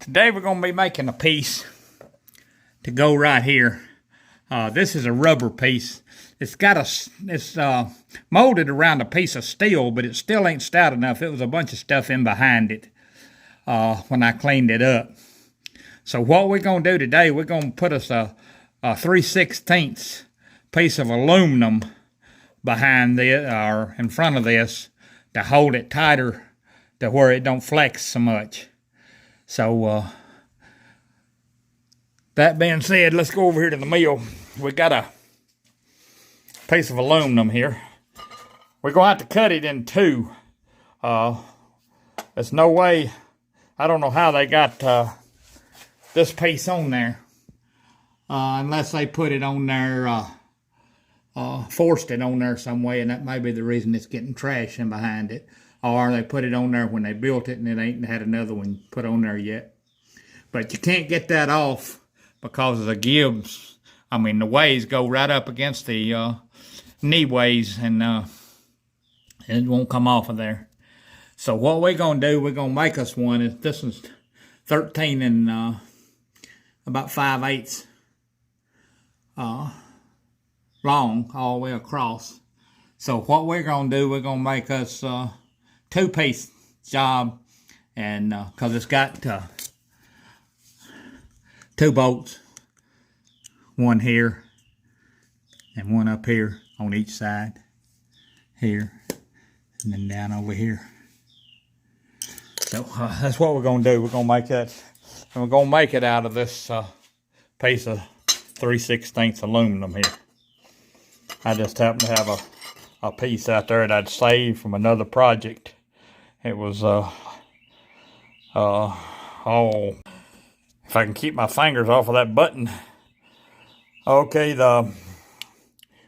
Today we're going to be making a piece to go right here. This is a rubber piece. It's molded around a piece of steel, but it still ain't stout enough. It was a bunch of stuff in behind it when I cleaned it up. So what we're going to do today, we're going to put us a 3/16 piece of aluminum behind it, or in front of this, to hold it tighter to where it don't flex so much. So that being said, let's go over here to the mill. We got a piece of aluminum here. We're going to have to cut it in two. There's no way, I don't know how they got this piece on there. Unless they put it on there, forced it on there some way, and that may be the reason it's getting trash in behind it. Or they put it on there when they built it and it ain't had another one put on there yet. But you can't get that off because of the gibs. I mean, the ways go right up against the knee ways, and it won't come off of there. So what we're going to do, we're going to make us one. This is 13 and about 5/8 long all the way across. So what we're going to do, we're going to make us two-piece job, and because it's got two bolts, one here and one up here on each side here, and then down over here. So that's what we're going to do. We're going to make that, and we're going to make it out of this piece of 3/16 aluminum here. I just happen to have a piece out there that I'd saved from another project. It was if I can keep my fingers off of that button. Okay,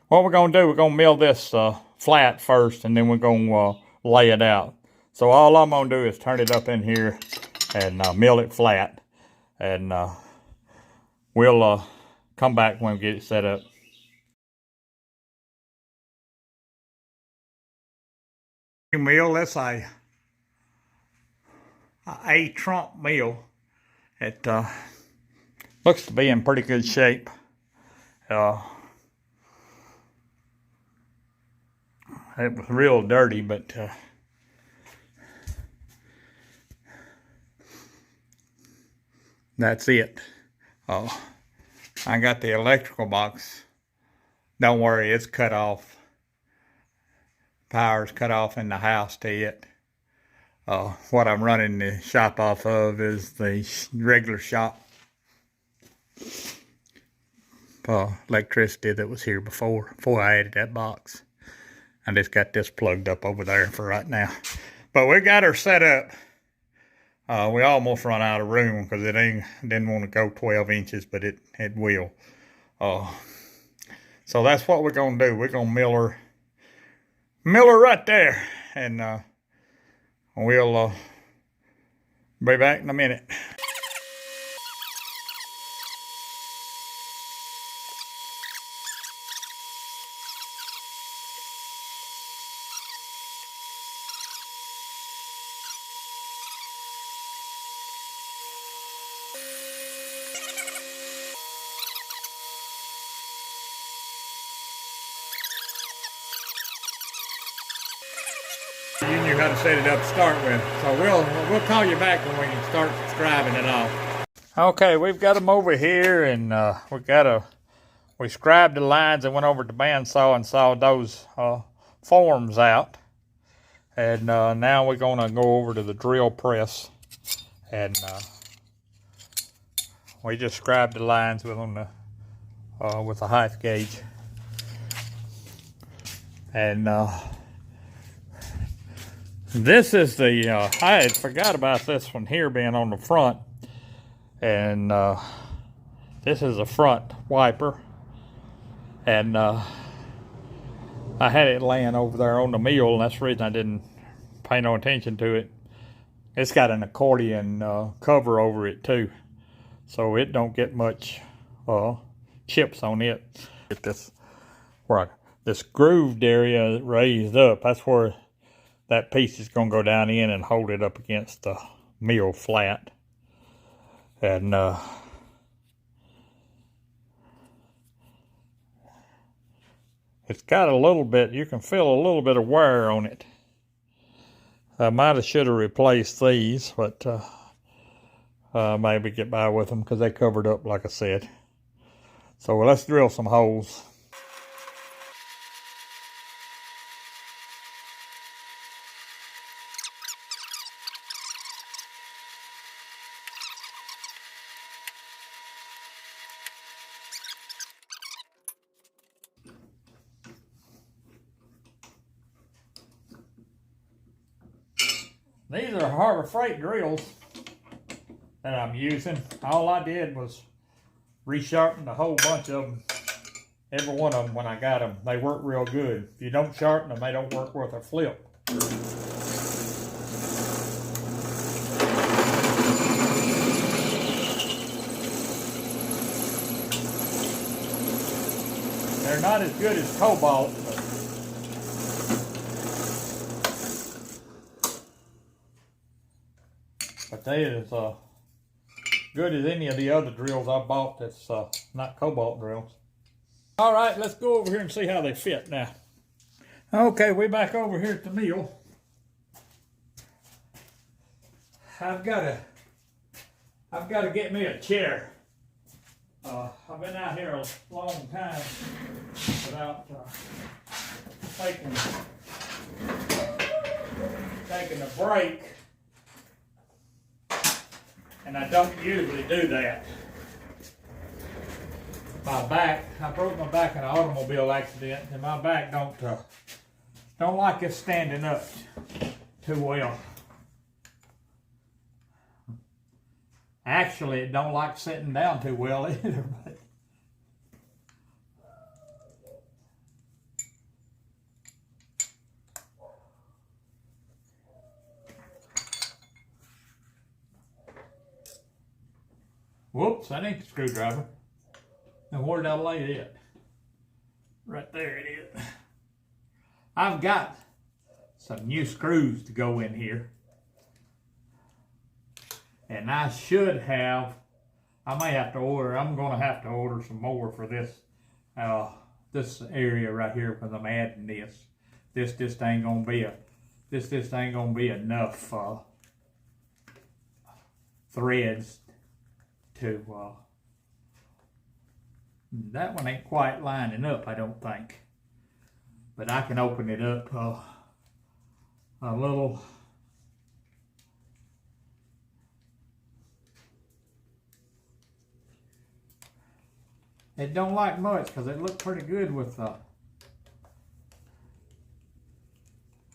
what we're gonna do, we're gonna mill this flat first, and then we're gonna lay it out. So all I'm gonna do is turn it up in here and mill it flat, and we'll come back when we get it set up. Mill, that's a ATrump mill. It looks to be in pretty good shape. It was real dirty, but that's it. I got the electrical box. Don't worry, it's cut off. Power's cut off in the house to it. What I'm running the shop off of is the regular shop electricity that was here before I added that box. I just got this plugged up over there for right now. But we got her set up. We almost run out of room because it didn't want to go 12 inches, but it will. So that's what we're going to do. We're going to mill her right there, and we'll be back in a minute. You knew how to set it up to start with, so we'll call you back when we can start scribing it off. Okay, we've got them over here, and we scribed the lines and went over to the bandsaw and sawed those forms out. And now we're gonna go over to the drill press, and we just scribed the lines with a height gauge, and this is the, I had forgot about this one here being on the front, and this is a front wiper, and I had it laying over there on the mill, and that's the reason I didn't pay no attention to it. It's got an accordion cover over it too, so it don't get much chips on it. Get this, where this grooved area raised up, that's where that piece is going to go down in and hold it up against the mill flat. And it's got a little bit, you can feel a little bit of wear on it. I might have should have replaced these, but maybe get by with them because they covered up, like I said. So let's drill some holes. These are Harbor Freight drills that I'm using. All I did was resharpen a whole bunch of them. Every one of them when I got them. They work real good. If you don't sharpen them, they don't work worth a flip. They're not as good as cobalt, but they is good as any of the other drills I bought that's not cobalt drills. All right, let's go over here and see how they fit now. Okay, we're back over here at the mill. I've got to get me a chair. I've been out here a long time without taking a break, and I don't usually do that. My back, I broke my back in an automobile accident, and my back don't like it standing up too well. Actually, it don't like sitting down too well either. But whoops, that ain't the screwdriver. And where did I lay it? Right there it is. I've got some new screws to go in here. And I should have, I may have to order, I'm going to have to order some more for this this area right here because I'm adding this. This ain't going to be ain't going to be enough threads to, that one ain't quite lining up, I don't think. But I can open it up a little. It don't like much because it looked pretty good with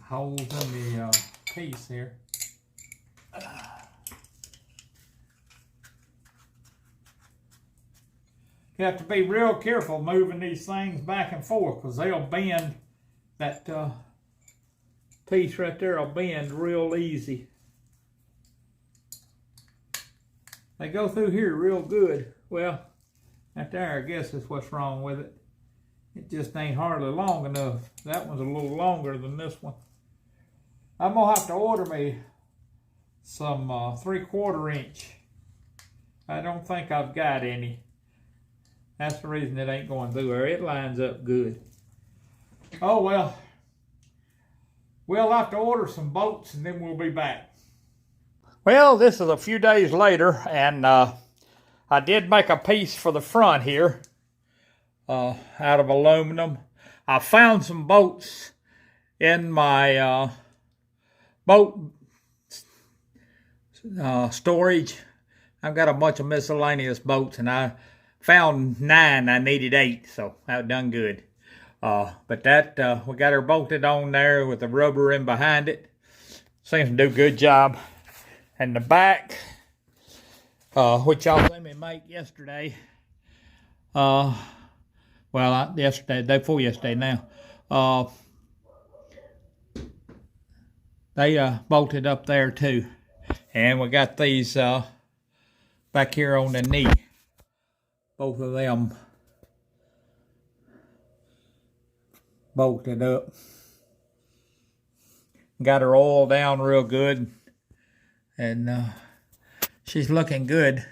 holes in the piece here. You have to be real careful moving these things back and forth because they'll bend. That piece right there will bend real easy. They go through here real good. Well, that there, I guess, is what's wrong with it. It just ain't hardly long enough. That one's a little longer than this one. I'm going to have to order me some 3/4 inch. I don't think I've got any. That's the reason it ain't going through there. It lines up good. Oh, well. We'll have to order some bolts and then we'll be back. Well, this is a few days later, and I did make a piece for the front here out of aluminum. I found some bolts in my boat storage. I've got a bunch of miscellaneous bolts, and I found 9. I needed 8, so that done good. But that we got her bolted on there with the rubber in behind it. Seems to do a good job. And the back, which y'all seen me make yesterday. Well, yesterday, day before yesterday now. They bolted up there too. And we got these back here on the knee. Both of them bolted up. Got her oiled down real good. And she's looking good.